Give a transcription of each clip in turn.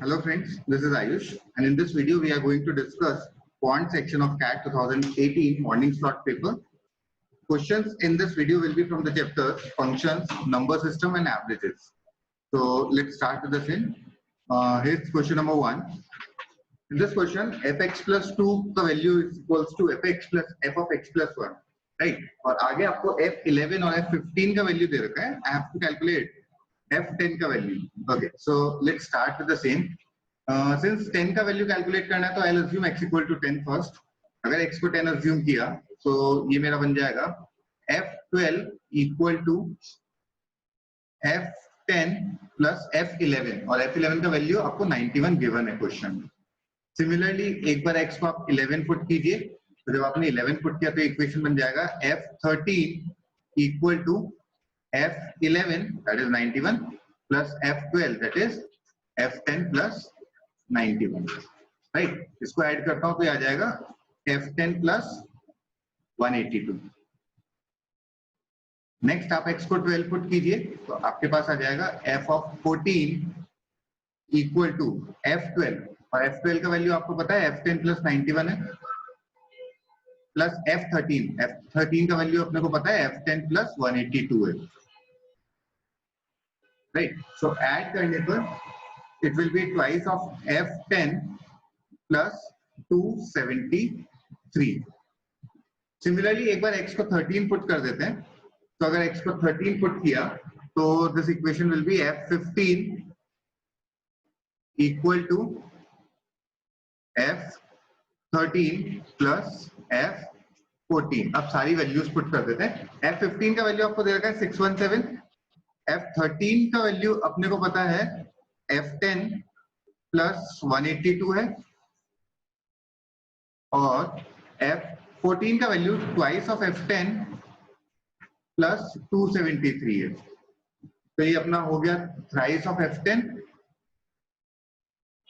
Hello friends, this is Ayush, and in this video we are going to discuss quant section of CAT 2018 morning slot paper. Questions in this video will be from the chapters functions, number system and averages. So let's start with the same. Here's question number 1. In this question, fx plus 2 का value is equals to fx plus f of x plus 1, right? और आगे आपको f11 और f15 का value दे रखा है. I have to calculate f10 का value. Okay, so let's start with the same. Since 10 का value calculate करना है तो I'll assume x equal to 10 first. अगर x को 10 assume किया तो ये मेरा बन जाएगा f12 equal to f10 plus f11 और f11 का value आपको 91 given है क्वेश्चन में. सिमिलरली एक बार x को आप 11 पुट कीजिए, तो जब आपने 11 पुट किया तो इक्वेशन बन जाएगा f13 equal to f11 that is 91 plus f12 that is f10 plus 91, right? इसको ऐड करता हूं तो ये आ जाएगा f10 plus 182. नेक्स्ट आप x को 12 पुट कीजिए तो आपके पास आ जाएगा f of 14 equal to f12 और f12 का वैल्यू आपको पता है f10 plus 91 है प्लस f13 का वैल्यू अपने को पता है f10 plus 182 है, राइट? सो ऐड करने पर it will be twice of f10 plus 273. Similarly एक बार x को 13 पुट कर देते हैं, तो अगर x को 13 पुट किया तो this equation will be f15 equal to f13 plus f14. अब सारी वैल्यूज पुट कर देते हैं. f15 का वैल्यू आपको दे रखा है 617, f13 का वैल्यू अपने को पता है f10 plus 182 है और f14 का value twice of f10 plus 273 है. तो ये अपना हो गया थ्राइस ऑफ f10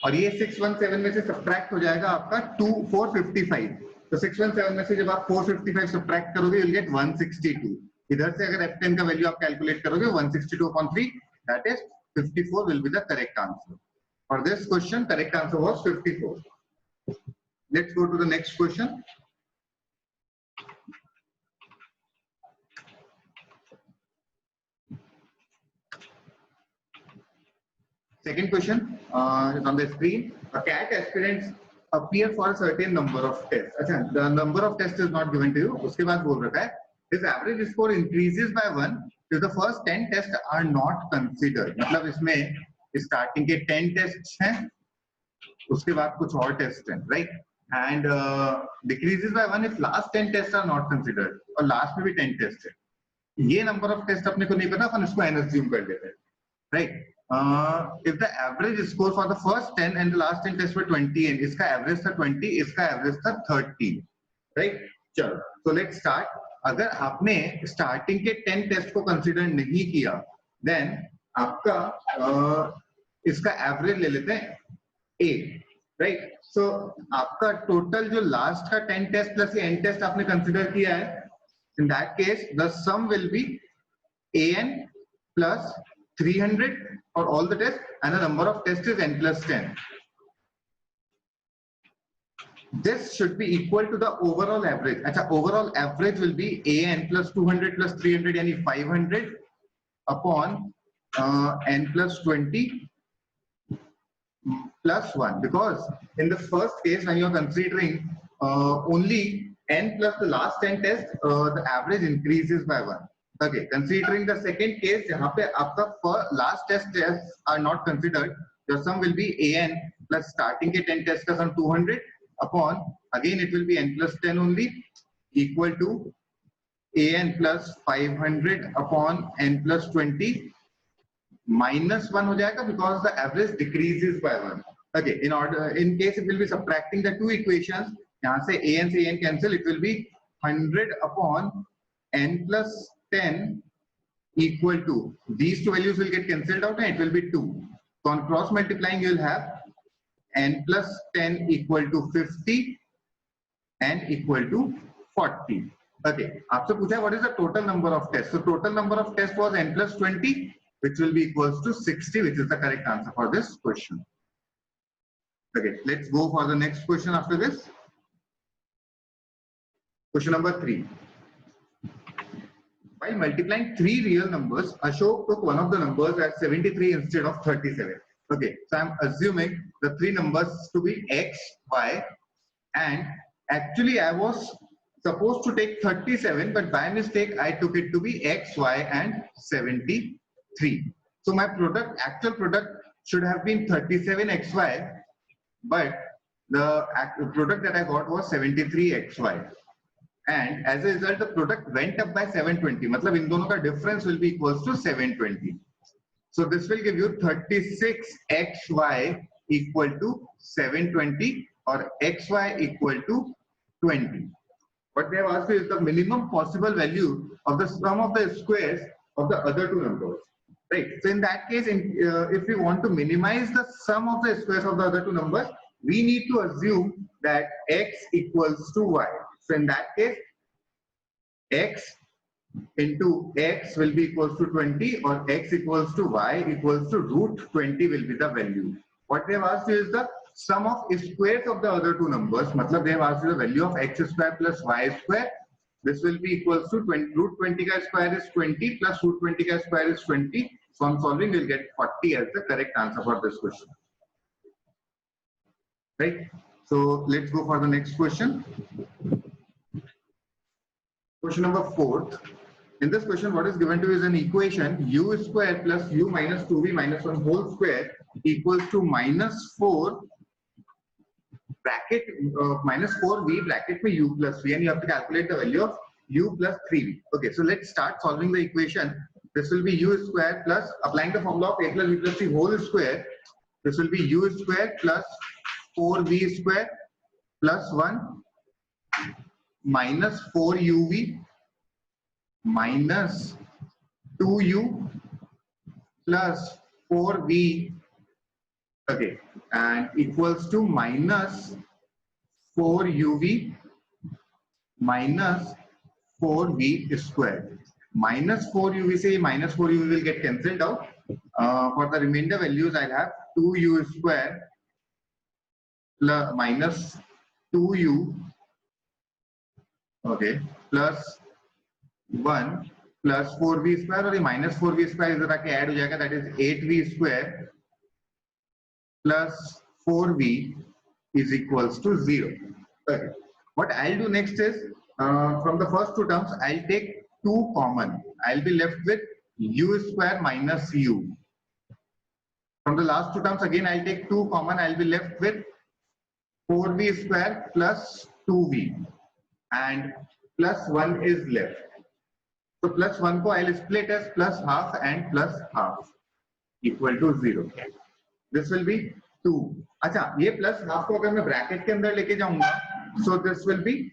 और ये 617 में से सब्ट्रैक्ट हो जाएगा आपका 455. तो 617 में से जब आप 455 सब्ट्रैक्ट करोगे you'll get 162. इधर से अगर f10 का वैल्यू आप कैलकुलेट करोगे 162/3 that is 54 will be the correct answer. For this question correct answer was 54. Let's go to the next question. Second question is on the screen. A CAT aspirants appear for a certain number of tests. अच्छा, the number of tests is not given to you. उसके बाद बोल रखा है his average score increases by 1 if the first 10 tests are not considered. मतलब इसमें starting के 10 test हैं, उसके बाद कुछ और टेस्ट हैं, right? And decreases by 1 if last 10 tests are not considered. और लास्ट में भी 10 टेस्ट है. ये नंबर ऑफ टेस्ट अपने को नहीं पता, अपन इसको n assume कर लेते हैं, right? If the average score for the first 10 and the last 10 tests were 20 and इसका एवरेज था 20, इसका एवरेज था 30, राइट? चलो, so let's start. अगर आपने स्टार्टिंग के 10 टेस्ट को कंसीडर नहीं किया, देन आपका इसका एवरेज ले लेते हैं A, राइट? सो आपका टोटल जो लास्ट का 10 टेस्ट प्लस ये n टेस्ट आपने कंसीडर किया है, in that case the sum will be an plus 300 for all the tests and the number of tests is n plus 10. This should be equal to the overall average. अच्छा, overall average will be an plus 200 plus 300 यानी 500 upon n plus 20 plus 1, because in the first case when you are considering only n plus the last 10 tests, the average increases by 1. Okay, considering the second case जहाँ पे आपका last tests are not considered, the sum will be an plus starting के 10 tests का sum 200 upon again it will be n plus 10 only equal to an plus 500 upon n plus 20 minus 1 हो जाएगा because the average decreases by 1. Okay, in case it will be subtracting the two equations, यहाँ से an cancel, it will be 100 upon n plus 10 equal to, these two values will get cancelled out and it will be 2. So on cross multiplying you will have n plus 10 equal to 50 and equal to 40. Okay, आपसे पूछा what is the total number of tests? So total number of tests was n plus 20, which will be equals to 60, which is the correct answer for this question. Okay, let's go for the next question after this. Question number 3. While multiplying three real numbers, Ashok took one of the numbers as 73 instead of 37. Okay, so I'm assuming the three numbers to be x, y, and actually I was supposed to take 37, but by mistake I took it to be x, y, and 73. So my actual product should have been 37xy, but the product that I got was 73xy. And as a result, the product went up by 720. Matlab in dono ka difference will be equals to 720. So this will give you 36xy equal to 720 or xy equal to 20. What they have asked is the minimum possible value of the sum of the squares of the other two numbers. Right. So in that case, if we want to minimize the sum of the squares of the other two numbers, we need to assume that x equals to y. So in that case, x into x will be equals to 20, or x equals to y equals to root 20 will be the value. What they have asked you is the sum of squares of the other two numbers. Matlab they have asked you the value of x square plus y square. This will be equals to 20. Root 20 ka square is 20 plus root 20 ka square is 20. So on solving, we'll get 40 as the correct answer for this question. Right. So let's go for the next question. Question number 4. In this question, what is given to you is an equation u square plus u minus 2v minus 1 whole square equals to minus 4 bracket minus 4v bracket में u plus v, and you have to calculate the value of u plus 3v. Okay, so let's start solving the equation. This will be u square plus, applying the formula of a plus b plus c whole square. This will be u square plus 4v square plus 1 minus 4uv minus 2u plus 4v, okay, and equals to minus 4uv minus 4v square. Minus 4uv, say minus 4uv will get cancelled out. For the remainder values, I'll have 2u square plus minus 2u, okay, plus 1 plus 4v square, और ये minus 4v square इधर आके add हो जाएगा, that is 8v square plus 4v is equals to 0. Okay. What I'll do next is, from the first two terms, I'll take 2 common. I'll be left with u square minus u. From the last two terms, again I'll take 2 common. I'll be left with 4v square plus 2v, and plus 1 is left. So plus 1 को I'll split as plus half and plus half equal to 0. This will be 2. अच्छा, ये plus half को अगर मैं bracket के अंदर लेके जाऊंगा, so this will be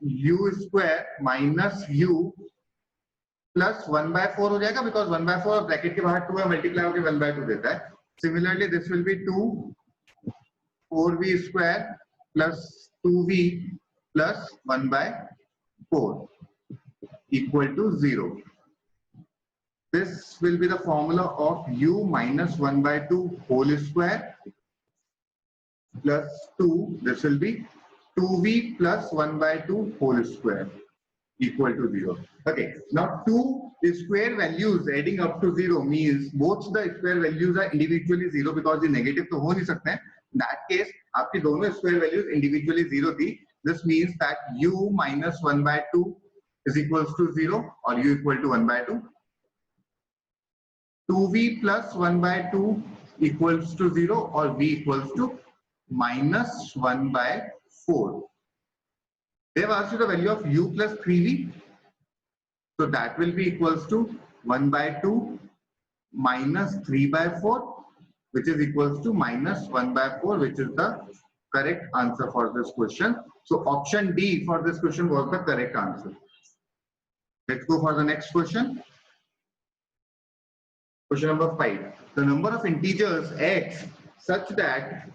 u square minus u plus 1 by 4 हो जाएगा, because 1 by 4 bracket के बाहर 2 है, multiply होके 1 by 2 देता है. Similarly, this will be 2 4v square plus 2v plus 1 by 4 equal to 0. This will be the formula of u minus 1 by 2 whole square plus 2. This will be 2v plus 1 by 2 whole square equal to 0. Okay. Now, two square values adding up to 0 means both the square values are individually 0, because the negative तो हो नहीं सकते हैं. In that case, आपकी दोनों square values individually 0 थी. This means that u minus 1 by 2 is equals to 0, or u equal to 1 by 2. 2v plus 1 by 2 equals to 0, or v equals to minus 1 by 4. They have asked you the value of u plus 3v. So that will be equals to 1 by 2 minus 3 by 4, which is equals to minus 1 by 4, which is the correct answer for this question. So option D for this question was the correct answer. Let's go for the next question. Question number 5. The number of integers x such that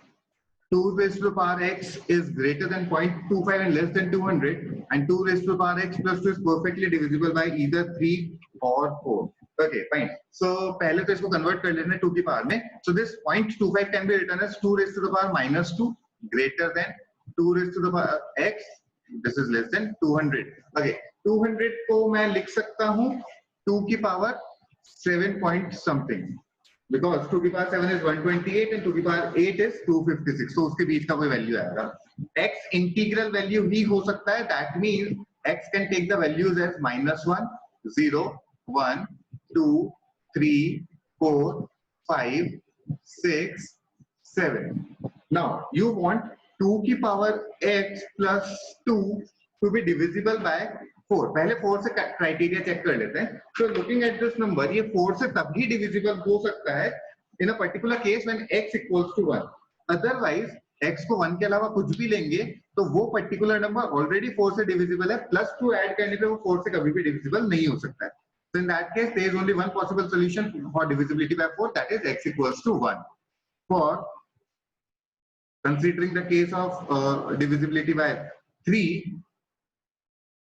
2 raised to the power x is greater than 0.25 and less than 200, and 2 raised to the power x plus 2 is perfectly divisible by either 3 or 4. Okay, fine. So पहले तो इसको convert कर लेते हैं 2 की power में. So this 0.25 can be written as 2 raised to the power minus 2 greater than 2 raised to the power x. This is less than 200. Okay, 200 को मैं लिख सकता हूँ 2 की power 7 point something. Because 2 की power 7 is 128 and 2 की power 8 is 256. So उसके बीच का कोई value आएगा. X integral value ही हो सकता है. That means x can take the values as -1, 0, 1, 2, 3, 4, 5, 6, 7. Now you want 2 की power x plus 2 to be divisible by 4. पहले 4 से criteria check कर लेते हैं. So looking at this number, ये 4 से तभी divisible हो सकता है in a particular case when x equals to 1. Otherwise x को 1 के अलावा कुछ भी लेंगे तो वो पर्टिकुलर नंबर ऑलरेडी 4 से डिविजिबल है, प्लस 2 ऐड करने पे वो 4 से कभी भी डिविजिबल नहीं हो सकता है. So in that case, there is only one possible solution for divisibility by 4, that is x equals to 1. For considering the case of divisibility by 3,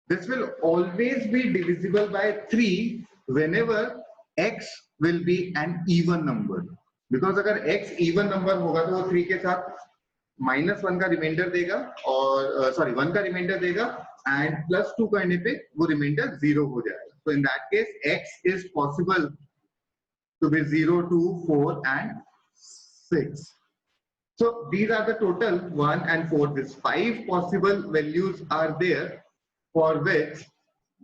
this will always be divisible by 3 whenever x will be an even number. Because अगर x even number होगा तो वो 3 के साथ -1 का reminder देगा और 1 का रिमाइंडर देगा एंड +2 करने पे वो रिमाइंडर 0 हो जाएगा. So in that case, x is possible to be 0, 2, 4 and 6. So these are the total 1 and 4. These 5 possible values are there for which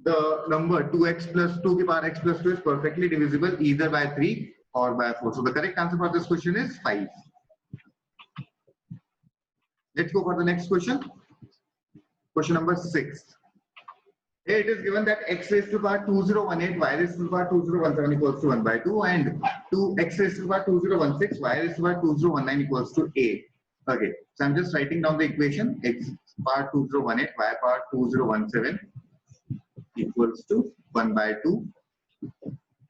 the number 2x plus 2 की power x plus 2 is perfectly divisible either by 3 or by 4. So the correct answer for this question is 5. Let's go for the next question. Question number 6. Here it is given that x raised to the power 2018, y raised to the power 2017 equals to 1 by 2 and 2x raised to the power 2016, y raised to the power 2019 equals to 8. Okay, so I'm just writing down the equation. X power 2018, y power 2017 equals to 1 by 2.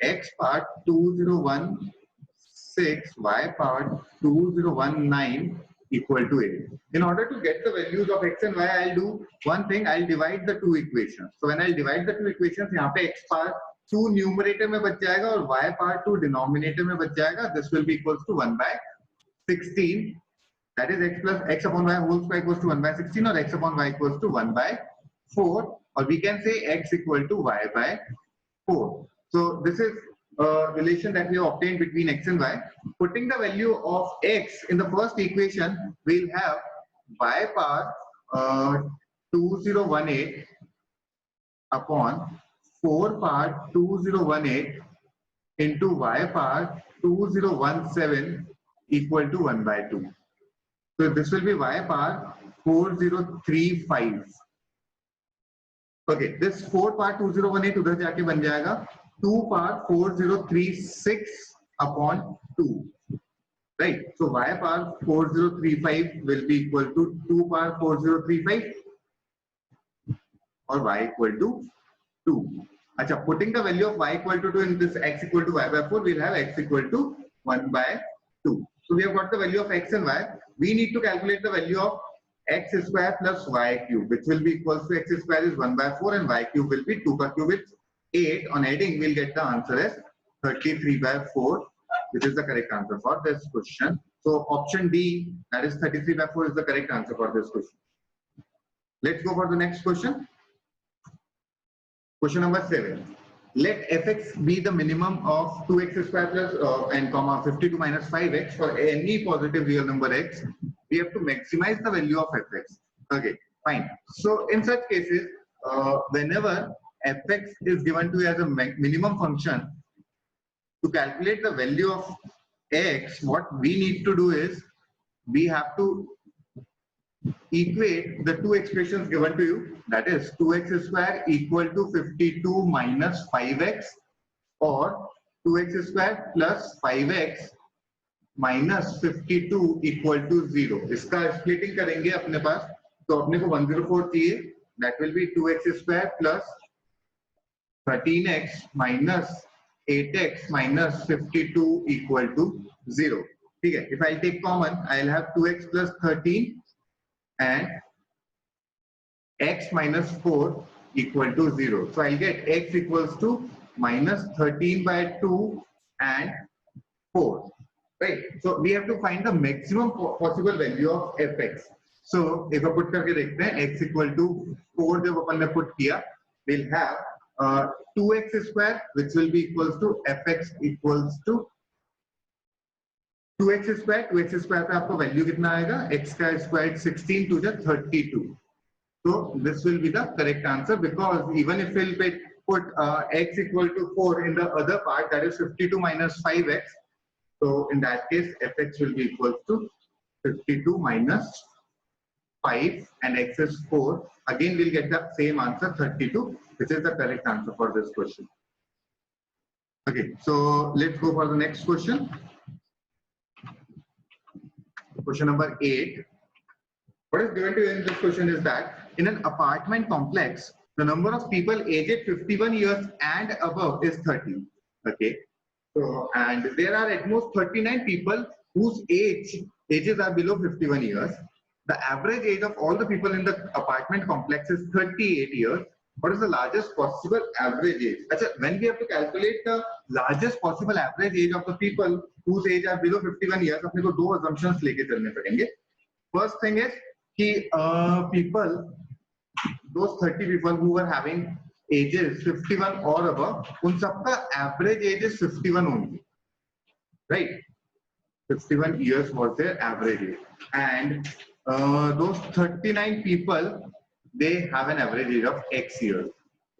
X power 2016, y power 2019 equal to 8. In order to get the values of x and y, I'll do one thing. I'll divide the two equations. So when I'll divide the two equations, यहाँ पे x power 2 numerator में बच जाएगा और y power 2 denominator में बच जाएगा. This will be equals to 1 by 16. That is x upon y whole square equals to 1 by 16 or x upon y equals to 1 by 4. Or we can say x equal to y by 4. So this is relation that we have obtained between x and y. Putting the value of x in the first equation, we'll have y power 2018 upon 4 power 2018 into y power 2017 equal to 1 by 2. So this will be y power 4035. Okay, this 4 power 2018 उधर जाके बन जाएगा 2 power 4036 upon 2, right? So y power 4035 will be equal to 2 power 4035 or y equal to 2. अच्छा, putting the value of y equal to 2 in this x equal to y by 4, we'll have x equal to 1 by 2. So we have got the value of x and y. We need to calculate the value of x square plus y cube, which will be equals to x square is 1 by 4 and y cube will be 2 ka cube is 8. On adding, we'll get the answer as 33 by 4, which is the correct answer for this question. So option D, that is 33 by 4, is the correct answer for this question. Let's go for the next question. Question number 7. Let fx be the minimum of 2x square plus n comma 52 minus 5x for any positive real number x. We have to maximize the value of fx. Okay, fine. So in such cases, whenever fx is given to you as a minimum function, to calculate the value of x, what we need to do is we have to equate the two expressions given to you, that is 2x square equal to 52 minus 5x or 2x square plus 5x minus 52 equal to 0. इसका splitting करेंगे अपने पास, तो अपने को 104 चाहिए, that will be 2x square plus 13x minus 8x minus 52 equal to 0. ठीक है, if I take common, I'll have 2x plus 13 and x minus 4 equal to 0. So I'll get x equals to minus 13 by 2 and 4. Right? So we have to find the maximum possible value of fx. So if I put करके देखते हैं x equal to 4 जब अपन ने put किया, we'll have 2x square which will be equals to fx equals to 2x square. 2x square पे आपको value कितना आएगा? x का square 16 to the 32. So this will be the correct answer, because even if we'll put x equal to 4 in the other part, that is 52 minus 5x. So in that case, fx will be equal to 52 minus 5 and x is 4. Again, we'll get the same answer, 32, which is the correct answer for this question. Okay, so let's go for the next question. Question number 8. What is given to you in this question is that in an apartment complex, the number of people aged 51 years and above is 30. Okay. So, and there are at most 39 people whose ages are below 51 years. The average age of all the people in the apartment complex is 38 years. What is the largest possible average age? When we have to calculate the largest possible average age of the people whose age are below 51 years, अपने को दो assumptions लेके चलने पड़ेंगे. First thing is कि people, those 30 people who were having ages 51 or above, उन सबका average age is 51 only, right? 51 years was their average age, and those 39 people, they have an average age of X years,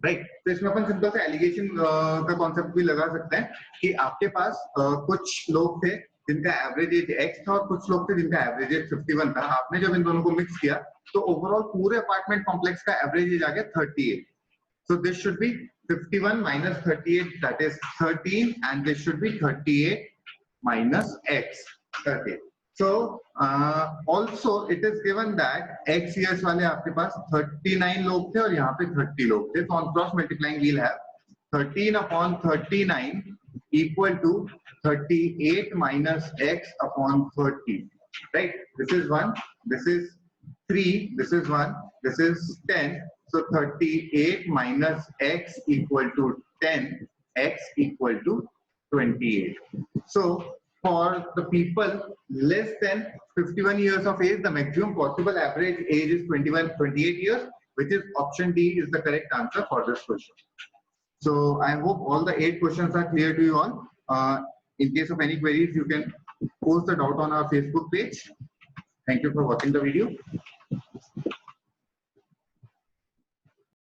right? तो इसमें अपन simple से allegation का concept भी लगा सकते हैं कि आपके पास कुछ लोग थे जिनका एवरेज एज X था और कुछ लोग थे जिनका एवरेज एज 51 था. आपने जब इन दोनों को मिक्स किया तो ओवरऑल पूरे अपार्टमेंट कॉम्प्लेक्स का एवरेज एज आ गया 38. So this should be 51 minus 38, that is 13, and this should be 38 minus X. Okay. So also it is given that X years वाले आपके पास 39 लोग थे और यहाँ पे 30 लोग थे. So on cross multiplying we'll have 13 upon 39 equal to 38 minus X upon 30. Right? This is 1, this is 3, this is 1, this is 10. So 38 minus X equal to 10, X equal to 28. So for the people less than 51 years of age, the maximum possible average age is 28 years, which is option D is the correct answer for this question. So I hope all the 8 questions are clear to you all. In case of any queries, you can post the doubt on our Facebook page. Thank you for watching the video.